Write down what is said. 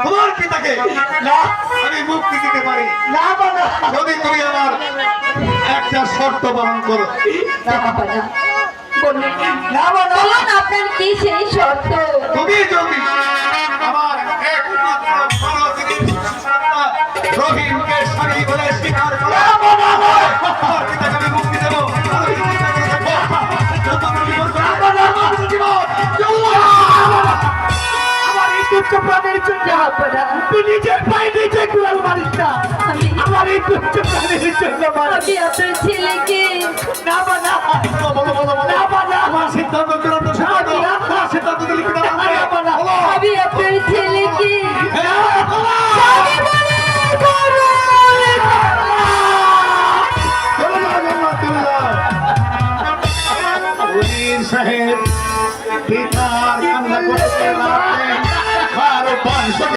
তোমার পিতাকে আমি মুক্তি দিতে পারি যদি তুমি আমার একটা শর্ত পালন করো। আপনার কি সেই শর্ত? তুমি যদি আমার রহিমকে স্বামী বলে স্বীকার করো, আমার পিতাকে আমি মুক্তি দেবো। প্রাণের জন্য তুই নিজের পায়ে নিজে কুড়াল মারিস না। আমার এই তুচ্ছ প্রাণের জন্য আপনার ছেলেকে না